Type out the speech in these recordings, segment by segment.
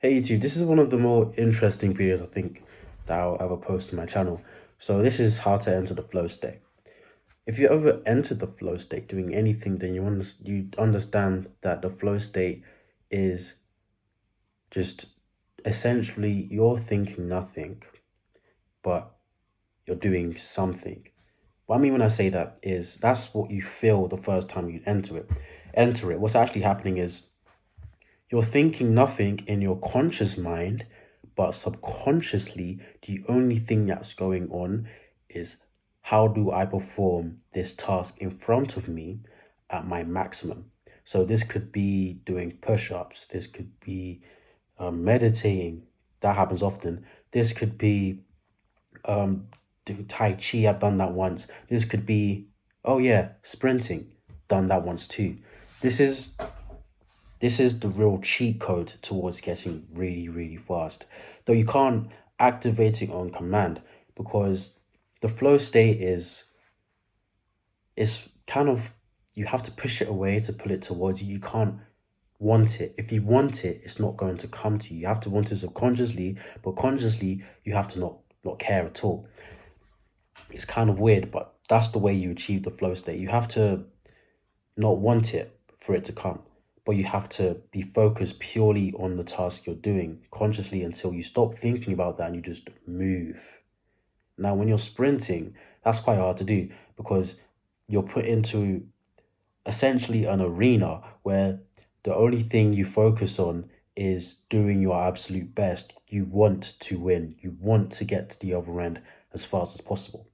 Hey YouTube, this is one of the more interesting videos I think that I'll ever post on my channel. So this is how to enter the flow state. If you ever entered the flow state doing anything, then you understand that the flow state is just essentially you're thinking nothing, but you're doing something. What I mean when I say that is that's what you feel the first time you enter it. What's actually happening is you're thinking nothing in your conscious mind, but subconsciously, the only thing that's going on is how do I perform this task in front of me at my maximum? So this could be doing push-ups. This could be meditating. That happens often. This could be doing Tai Chi. I've done that once. This could be, oh yeah, sprinting. Done that once too. This is this is the real cheat code towards getting really, really fast. Though you can't activate it on command because the flow state is kind of, you have to push it away to pull it towards you. You can't want it. If you want it, it's not going to come to you. You have to want it subconsciously, but consciously you have to not care at all. It's kind of weird, but that's the way you achieve the flow state. You have to not want it for it to come, but you have to be focused purely on the task you're doing consciously until you stop thinking about that and you just move. Now, when you're sprinting, that's quite hard to do because you're put into essentially an arena where the only thing you focus on is doing your absolute best. You want to win. You want to get to the other end as fast as possible.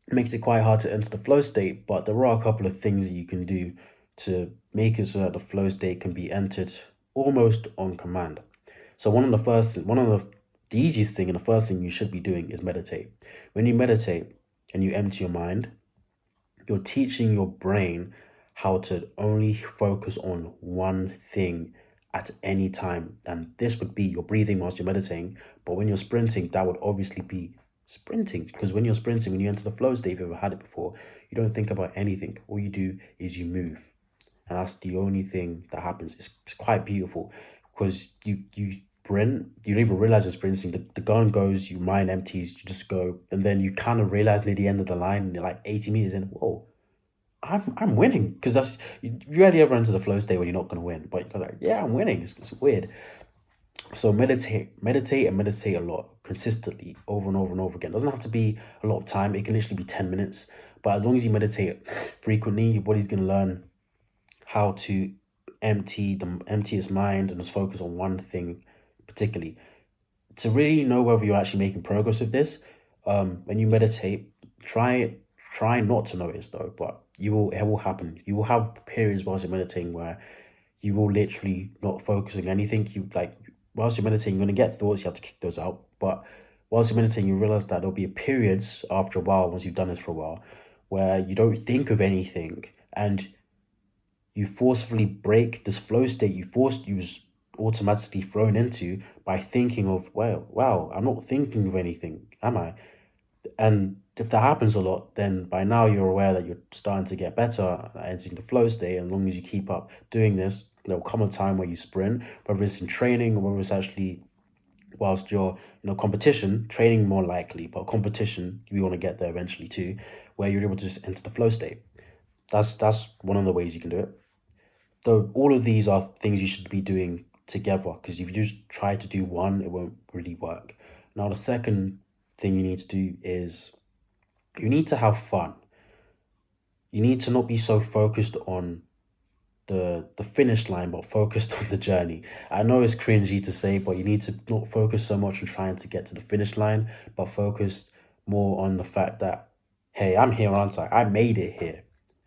It makes it quite hard to enter the flow state, but there are a couple of things that you can do to make it so that the flow state can be entered almost on command. So the easiest thing and the first thing you should be doing is meditate. When you meditate and you empty your mind, you're teaching your brain how to only focus on one thing at any time. And this would be your breathing whilst you're meditating. But when you're sprinting, that would obviously be sprinting, because when you're sprinting, when you enter the flow state, if you've ever had it before, you don't think about anything. All you do is you move, and that's the only thing that happens. It's quite beautiful because you sprint, you don't even realize you're sprinting. The gun goes, your mind empties, you just go, and then you kind of realize near the end of the line, and you're like 80 meters in, whoa, I'm winning, because that's, you rarely ever enter the flow state when you're not going to win, but you're like, yeah, I'm winning. It's weird. So meditate a lot consistently over and over and over again. It doesn't have to be a lot of time. It can literally be 10 minutes. But as long as you meditate frequently, your body's going to learn how to empty its mind and just focus on one thing particularly. To really know whether you're actually making progress with this, when you meditate, try not to notice though, but it will happen. You will have periods whilst you're meditating where you will literally not focus on anything. Whilst you're meditating, you're going to get thoughts, you have to kick those out. But whilst you're meditating, you realize that there'll be periods after a while, once you've done this for a while, where you don't think of anything and you forcefully break this flow state you was automatically thrown into by thinking of, well, wow, I'm not thinking of anything, am I? And if that happens a lot, then by now you're aware that you're starting to get better at entering the flow state. And as long as you keep up doing this, there'll come a time where you sprint, whether it's in training or whether it's actually whilst you're competition. Training more likely, but competition, you want to get there eventually too, where you're able to just enter the flow state. That's one of the ways you can do it. Though all of these are things you should be doing together, because if you just try to do one, it won't really work. Now, the second thing you need to do is you need to have fun. You need to not be so focused on the finish line, but focused on the journey. I know it's cringy to say, but you need to not focus so much on trying to get to the finish line, but focus more on the fact that, hey, I'm here, aren't I? I made it here.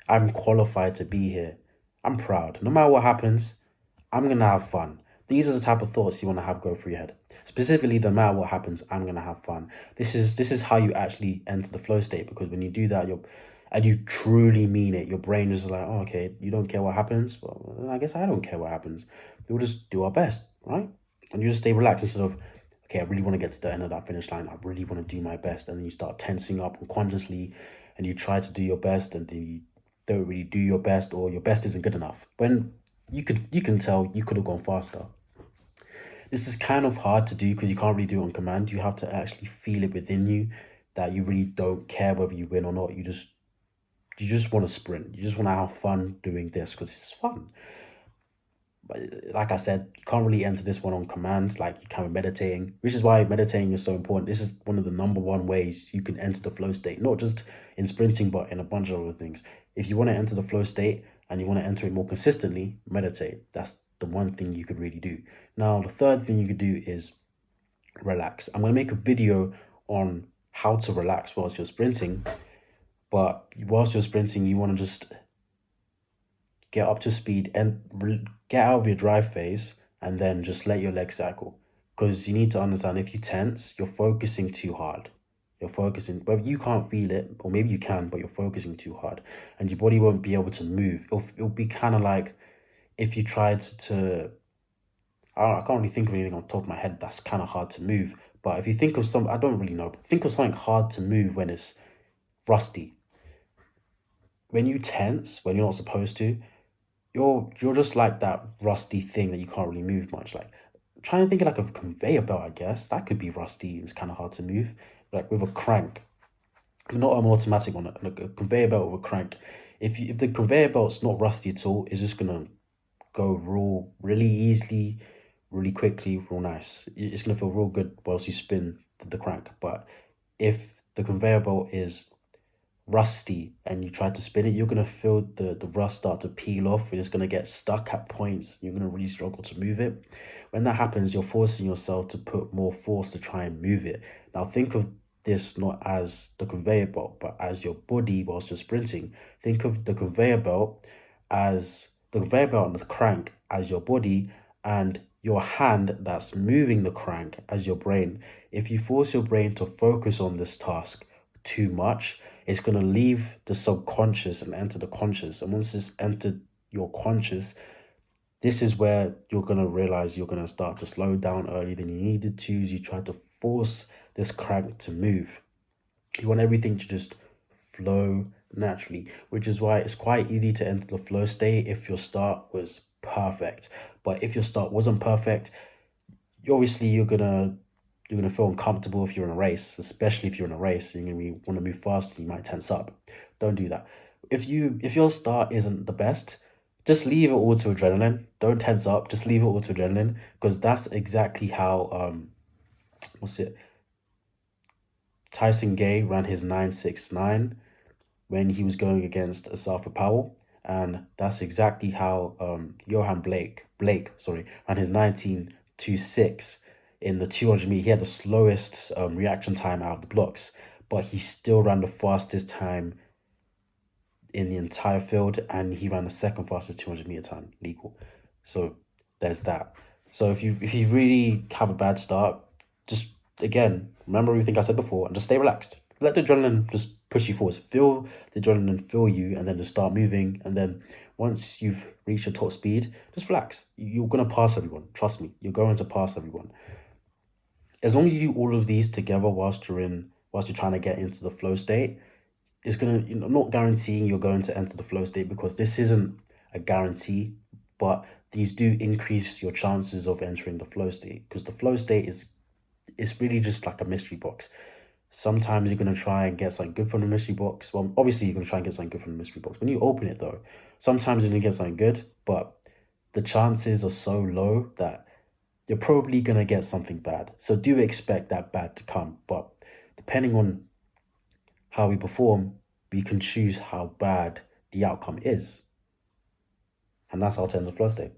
I'm qualified to be here. I'm proud. No matter what happens, I'm going to have fun. These are the type of thoughts you want to have go through your head. Specifically, no matter what happens, I'm going to have fun. This is how you actually enter the flow state, because when you do that, and you truly mean it, your brain is like, oh, okay, you don't care what happens? Well, I guess I don't care what happens. We'll just do our best, right? And you just stay relaxed instead of, okay, I really want to get to the end of that finish line. I really want to do my best. And then you start tensing up unconsciously and you try to do your best and then you don't really do your best, or your best isn't good enough. When you can tell you could have gone faster. This is kind of hard to do because you can't really do it on command. You have to actually feel it within you that you really don't care whether you win or not. You just want to sprint. You just want to have fun doing this because it's fun. But like I said, you can't really enter this one on command like you can with meditating, which is why meditating is so important. This is one of the number one ways you can enter the flow state, not just in sprinting, but in a bunch of other things. If you want to enter the flow state and you want to enter it more consistently, meditate. That's the one thing you could really do. Now, the third thing you could do is relax. I'm going to make a video on how to relax whilst you're sprinting, but whilst you're sprinting, you want to just get up to speed and get out of your drive phase and then just let your legs cycle. Because you need to understand, if you tense, you're focusing too hard. You're focusing, but you can't feel it, or maybe you can, but you're focusing too hard and your body won't be able to move. It'll be kind of like if you tried to, I can't really think of anything on top of my head that's kind of hard to move. But if you think of some, I don't really know, but think of something hard to move when it's rusty. When you tense, when you're not supposed to, you're just like that rusty thing that you can't really move much. Like, I'm trying to think of like a conveyor belt, I guess. That could be rusty. It's kind of hard to move. Like with a crank, not an automatic one, like a conveyor belt with a crank. If the conveyor belt's not rusty at all, it's just gonna go really easily, really quickly, real nice. It's gonna feel real good whilst you spin the crank. But if the conveyor belt is rusty and you try to spin it, you're going to feel the rust start to peel off. It's going to get stuck at points. You're going to really struggle to move it. When that happens, you're forcing yourself to put more force to try and move it. Now think of this not as the conveyor belt, but as your body whilst you're sprinting. Think of the conveyor belt as the conveyor belt and the crank as your body, and your hand that's moving the crank as your brain. If you force your brain to focus on this task too much, it's going to leave the subconscious and enter the conscious. And once it's entered your conscious, this is where you're going to realize you're going to start to slow down earlier than you needed to. As you try to force this crank to move, you want everything to just flow naturally, which is why it's quite easy to enter the flow state if your start was perfect. But if your start wasn't perfect, you're gonna feel uncomfortable if you're in a race, especially if you're in a race. You're gonna want to move fast, you might tense up. Don't do that. If your start isn't the best, just leave it all to adrenaline. Don't tense up, just leave it all to adrenaline, because that's exactly how Tyson Gay ran his 9.69 when he was going against Asafa Powell. And that's exactly how Johan Blake ran his 19.26 in the 200 meter. He had the slowest reaction time out of the blocks, but he still ran the fastest time in the entire field, and he ran the second fastest 200 meter time legal. So there's that. So if you really have a bad start, just again remember everything I said before and just stay relaxed. Let the adrenaline just push you forward. Feel the adrenaline fill you, and then just start moving. And then once you've reached your top speed, just relax. You're gonna pass everyone. Trust me, you're going to pass everyone. As long as you do all of these together whilst you're trying to get into the flow state, it's gonna, I'm not guaranteeing you're going to enter the flow state, because this isn't a guarantee, but these do increase your chances of entering the flow state, because the flow state is really just like a mystery box. Sometimes you're going to try and get something good from the mystery box. Well, obviously you're going to try and get something good from the mystery box. When you open it though, sometimes you're going to get something good, but the chances are so low that you're probably going to get something bad. So do expect that bad to come. But depending on how we perform, we can choose how bad the outcome is. And that's how to end the flow state.